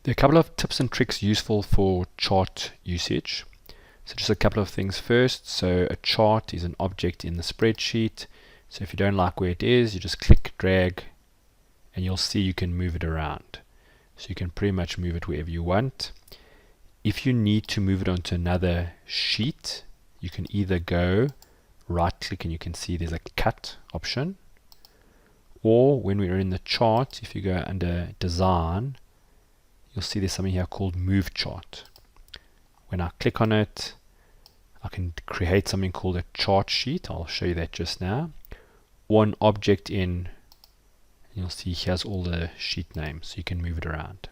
There are a couple of tips and tricks useful for chart usage. So just a couple of things first. So a chart is an object in the spreadsheet. So if you don't like where it is, you just click, drag, and you'll see you can move it around. So you can pretty much move it wherever you want. If you need to move it onto another sheet, you can either go right click and you can see there's a cut option. Or when we're in the chart, if you go under design, you'll see there's something here called move chart. When I click on it, I can create something called a chart sheet. I'll show you that just now. Or an object in, and you'll see here's all the sheet names, so you can move it around.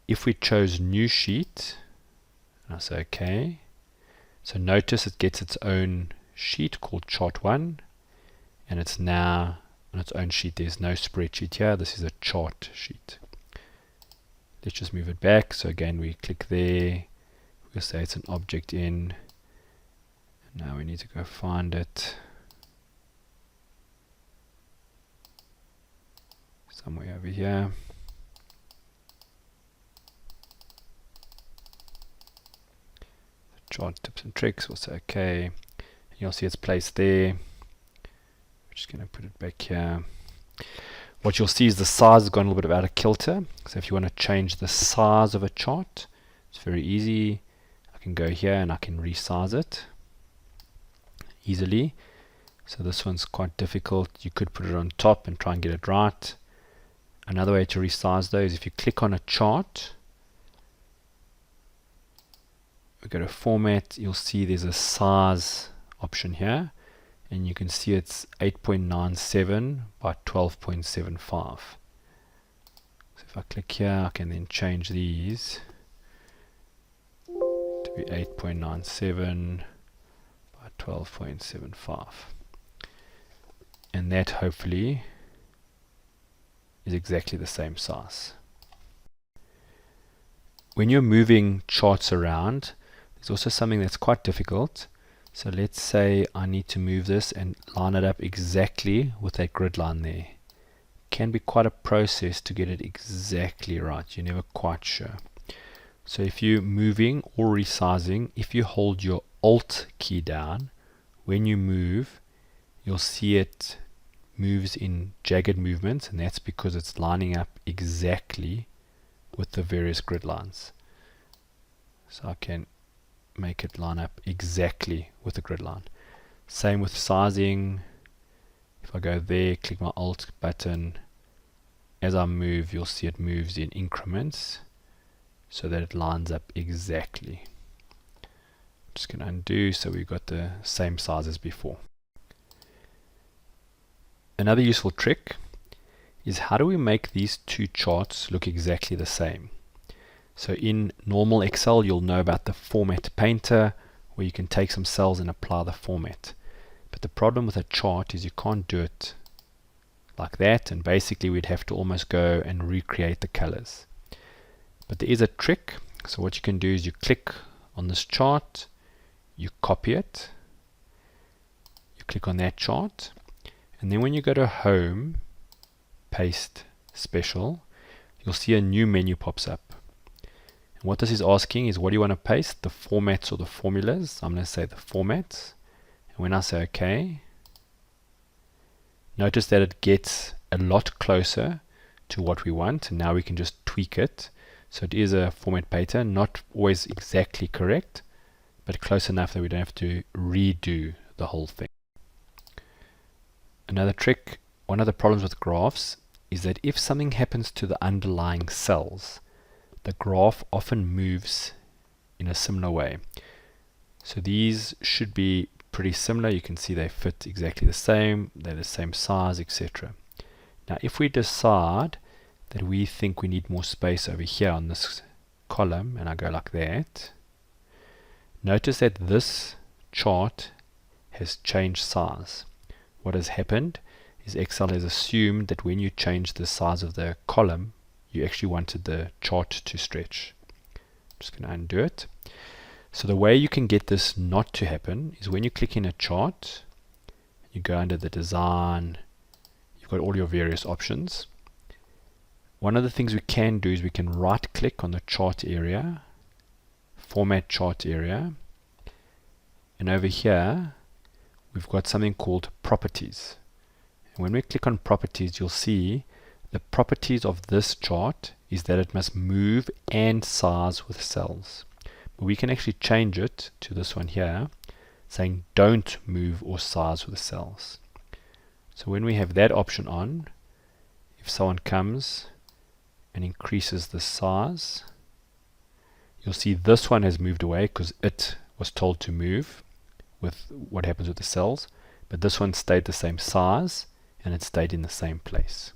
If we chose new sheet, and I say OK, so notice it gets its own sheet called chart 1, and it's now on its own sheet. There's no spreadsheet here. This is a chart sheet. Let's just move it back. So again, we click there. We'll say it's an object in. And now we need to go find it somewhere over here. Chart tips and tricks. We'll say OK. You'll see it's placed there. We're just going to put it back here. What you'll see is the size has gone a little bit out of kilter. So if you want to change the size of a chart, it's very easy. I can go here and I can resize it easily. So this one's quite difficult. You could put it on top and try and get it right. Another way to resize though is if you click on a chart, we go to format, you'll see there's a size option here. And you can see it's 8.97 by 12.75. So if I click here, I can then change these to be 8.97 by 12.75. And that hopefully is exactly the same size. When you're moving charts around, there's also something that's quite difficult. So let's say I need to move this and line it up exactly with that grid line there. It can be quite a process to get it exactly right. You're never quite sure. So if you're moving or resizing, if you hold your Alt key down, when you move, you'll see it moves in jagged movements, and that's because it's lining up exactly with the various grid lines. So I can make it line up exactly with the grid line. Same with sizing. If I go there, click my Alt button, as I move, you'll see it moves in increments so that it lines up exactly. I'm just going to undo so we've got the same size as before. Another useful trick is how do we make these two charts look exactly the same? So in normal Excel, you'll know about the format painter, where you can take some cells and apply the format. But the problem with a chart is you can't do it like that, and basically we'd have to almost go and recreate the colors. But there is a trick. So what you can do is you click on this chart, you copy it, you click on that chart, and then when you go to Home, Paste Special, you'll see a new menu pops up. What this is asking is, what do you want to paste? The formats or the formulas? I'm going to say the formats. And when I say OK, notice that it gets a lot closer to what we want. And now we can just tweak it. So it is a format pattern, not always exactly correct, but close enough that we don't have to redo the whole thing. Another trick, one of the problems with graphs is that if something happens to the underlying cells, the graph often moves in a similar way. So these should be pretty similar. You can see they fit exactly the same, they're the same size, etc. Now if we decide that we think we need more space over here on this column, and I go like that, notice that this chart has changed size. What has happened is Excel has assumed that when you change the size of the column, you actually wanted the chart to stretch. I'm just going to undo it. So the way you can get this not to happen is when you click in a chart, you go under the design, you've got all your various options. One of the things we can do is we can right click on the chart area, format chart area, and over here we've got something called properties. And when we click on properties, you'll see the properties of this chart is that it must move and size with cells. But we can actually change it to this one here, saying don't move or size with cells. So when we have that option on, if someone comes and increases the size, you'll see this one has moved away because it was told to move with what happens with the cells, but this one stayed the same size and it stayed in the same place.